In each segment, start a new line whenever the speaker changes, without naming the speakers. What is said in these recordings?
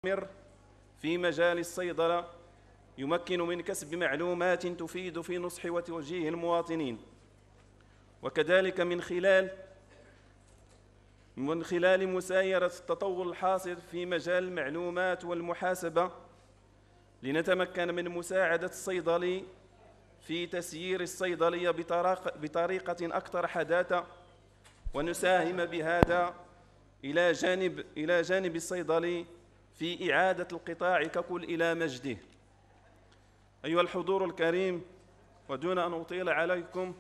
في مجال الصيدلة يمكن من كسب معلومات تفيد في نصح وتوجيه المواطنين، وكذلك من خلال مسايرة التطور الحاصل في مجال المعلومات والمحاسبة لنتمكن من مساعدة الصيدلي في تسيير الصيدلية بطريقة أكثر حداثة، ونساهم بهذا إلى جانب الصيدلي في إعادة القطاع ككل إلى مجده. أيها الحضور الكريم، ودون أن أطيل عليكم،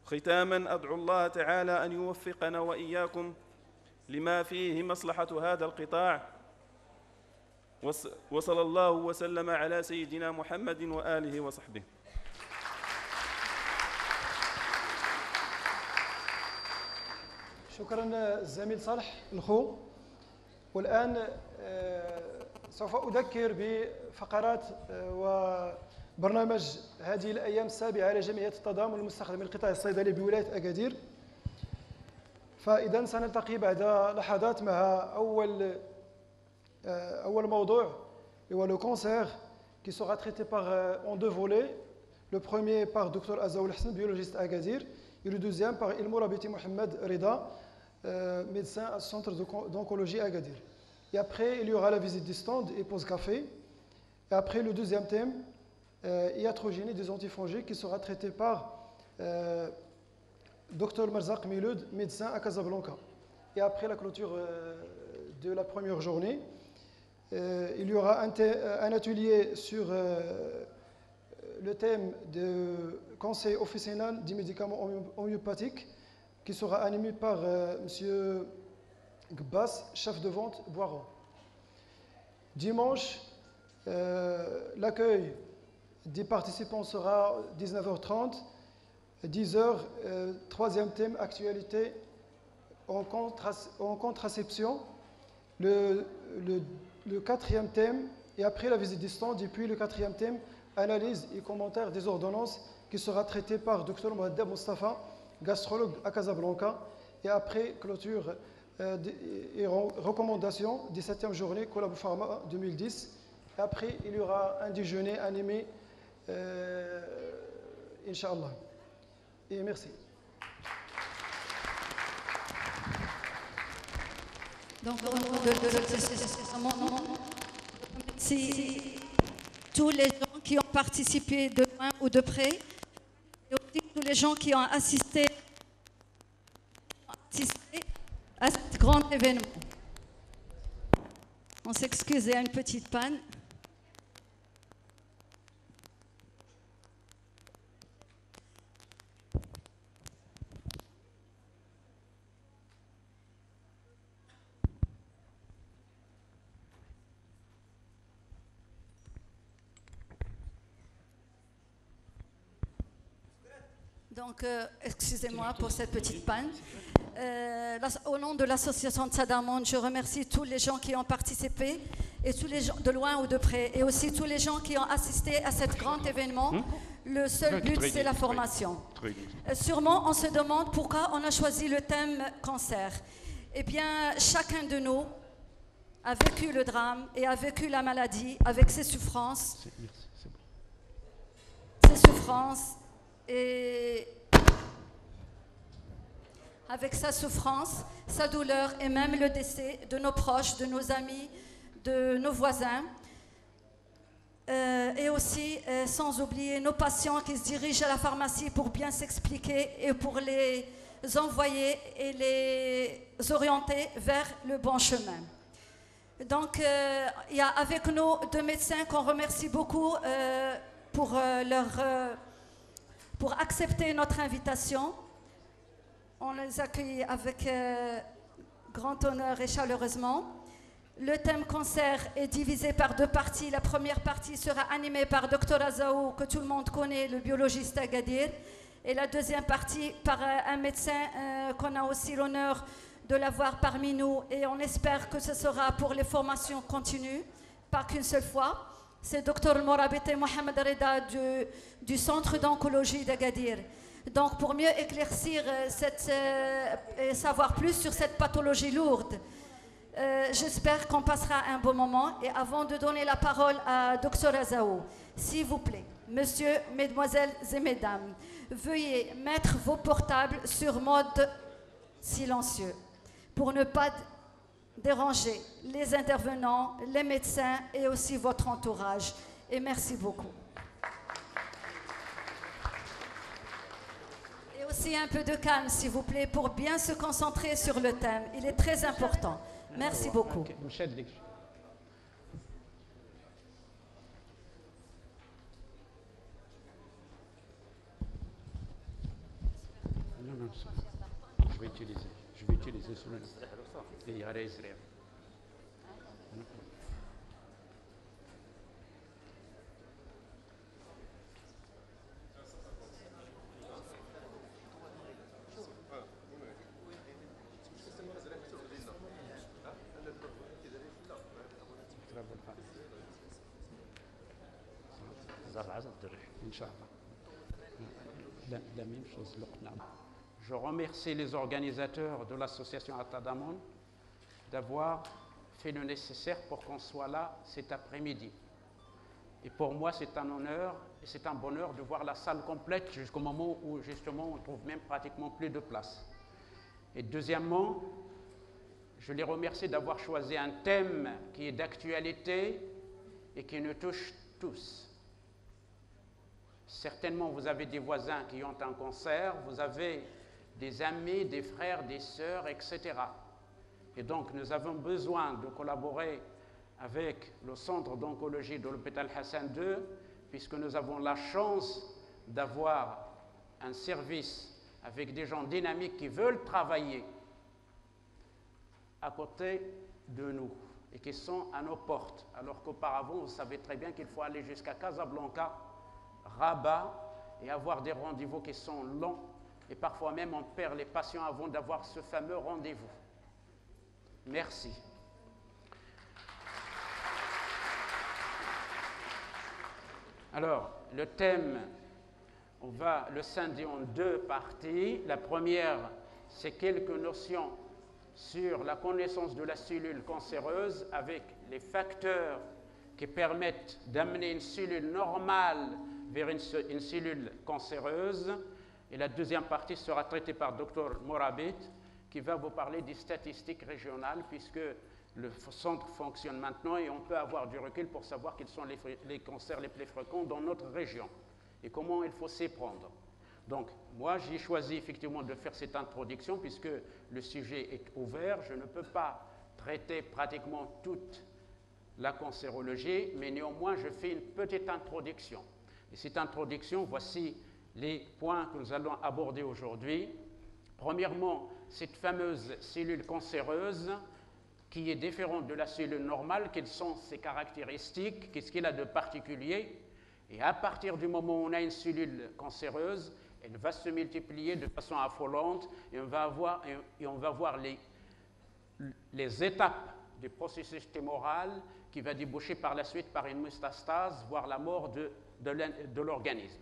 ختاماً أدعو الله تعالى أن يوفقنا وإياكم لما فيه مصلحة هذا القطاع، وصلى الله وسلم على سيدنا محمد وآله وصحبه.
شكراً الزميل صالح الخو. والآن سوف أذكر بفقرات وبرنامج هذه الأيام السابعة على جمعية التضامن المستخدم القطاع الصيدلي بولاية أكادير. فإذا سنلتقي بعد لحظات مع أول موضوع هو le cancer qui sera traité en deux volets. Le premier par Dr Azaoul Hassan, biologiste à Agadir, et le deuxième par Ilmo Rabiti Mohamed Rida, médecin au centre d'oncologie à Agadir. Et après, il y aura la visite du stand et pause café. Et après, le deuxième thème, iatrogénie des antifongiques, qui sera traité par Dr Marzaq Miloud, médecin à Casablanca. Et après la clôture de la première journée, il y aura un atelier sur le thème de conseil officinal des médicaments homéopathiques, qui sera animé par M. Gbas, chef de vente Boiron. Dimanche, l'accueil des participants sera 19h30, 10h, troisième thème, actualité en contraception. Le quatrième thème, et après la visite des stands, et puis le quatrième thème, analyse et commentaire des ordonnances, qui sera traité par Dr Mohaddab Mustafa, gastrologue à Casablanca. Et après, clôture et recommandations des 7e journée Collab Pharma 2010. Et après, il y aura un déjeuner animé, Inch'Allah. Et merci.
Donc, si tous les gens qui ont participé de loin ou de près, et aussi tous les gens qui ont assisté à ce grand événement. On s'excuse, il y a une petite panne. Donc, excusez-moi pour cette petite panne. Au nom de l'association de Tadamon, je remercie tous les gens qui ont participé, et tous les gens de loin ou de près, et aussi tous les gens qui ont assisté à cet grand événement. Le seul but, c'est la formation. Sûrement, on se demande pourquoi on a choisi le thème cancer. Eh bien, chacun de nous a vécu le drame et a vécu la maladie avec ses souffrances. Et avec sa souffrance, sa douleur et même le décès de nos proches, de nos amis, de nos voisins. Et aussi, sans oublier nos patients qui se dirigent à la pharmacie pour bien s'expliquer et pour les envoyer et les orienter vers le bon chemin. Donc, il y a avec nous deux médecins qu'on remercie beaucoup pour accepter notre invitation. On les accueille avec grand honneur et chaleureusement. Le thème cancer est divisé par deux parties. La première partie sera animée par Dr Azaou, que tout le monde connaît, le biologiste à Agadir. Et la deuxième partie par un médecin qu'on a aussi l'honneur de l'avoir parmi nous. Et on espère que ce sera pour les formations continues, pas qu'une seule fois. C'est Dr Morabete Mohamed Reda du centre d'oncologie d'Agadir. Donc, pour mieux éclaircir et savoir plus sur cette pathologie lourde, J'espère qu'on passera un bon moment. Et avant de donner la parole à Dr Azaou, s'il vous plaît, Monsieur, Mesdemoiselles et Mesdames, veuillez mettre vos portables sur mode silencieux pour ne pas déranger les intervenants, les médecins et aussi votre entourage. Et merci beaucoup. Et aussi un peu de calme, s'il vous plaît, pour bien se concentrer sur le thème. Il est très important. Merci beaucoup.
Non, je vais utiliser celui-là. Et Israël. La même chose. Je remercie les organisateurs de l'association Atadamon d'avoir fait le nécessaire pour qu'on soit là cet après-midi. Et pour moi, c'est un honneur et c'est un bonheur de voir la salle complète jusqu'au moment où, justement, on ne trouve même pratiquement plus de place. Et deuxièmement, je les remercie d'avoir choisi un thème qui est d'actualité et qui nous touche tous. Certainement, vous avez des voisins qui ont un cancer, vous avez des amis, des frères, des sœurs, etc. Et donc, nous avons besoin de collaborer avec le centre d'oncologie de l'hôpital Hassan II, puisque nous avons la chance d'avoir un service avec des gens dynamiques qui veulent travailler à côté de nous et qui sont à nos portes. Alors qu'auparavant, vous savez très bien qu'il faut aller jusqu'à Casablanca, Rabat, et avoir des rendez-vous qui sont longs. Et parfois même, on perd les patients avant d'avoir ce fameux rendez-vous. Merci. Alors, le thème, on va le scinder en deux parties. La première, c'est quelques notions sur la connaissance de la cellule cancéreuse avec les facteurs qui permettent d'amener une cellule normale vers une cellule cancéreuse. Et la deuxième partie sera traitée par Dr Morabit, qui va vous parler des statistiques régionales, puisque le centre fonctionne maintenant et on peut avoir du recul pour savoir quels sont les cancers les plus fréquents dans notre région et comment il faut s'y prendre. Donc, moi, j'ai choisi effectivement de faire cette introduction puisque le sujet est ouvert. Je ne peux pas traiter pratiquement toute la cancérologie, mais néanmoins, je fais une petite introduction. Et cette introduction, voici les points que nous allons aborder aujourd'hui. Premièrement, cette fameuse cellule cancéreuse qui est différente de la cellule normale, quelles sont ses caractéristiques, qu'est-ce qu'elle a de particulier. Et à partir du moment où on a une cellule cancéreuse, elle va se multiplier de façon affolante et on va voir les étapes du processus tumoral qui va déboucher par la suite par une métastase, voire la mort de l'organisme.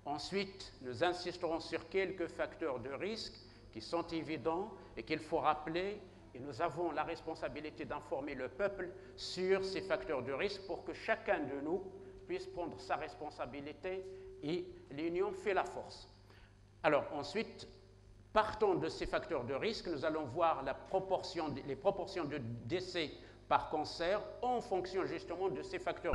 Ensuite, nous insisterons sur quelques facteurs de risque qui sont évidents et qu'il faut rappeler, et nous avons la responsabilité d'informer le peuple sur ces facteurs de risque pour que chacun de nous puisse prendre sa responsabilité et l'union fait la force. Alors ensuite, partant de ces facteurs de risque, nous allons voir les proportions de décès par cancer en fonction justement de ces facteurs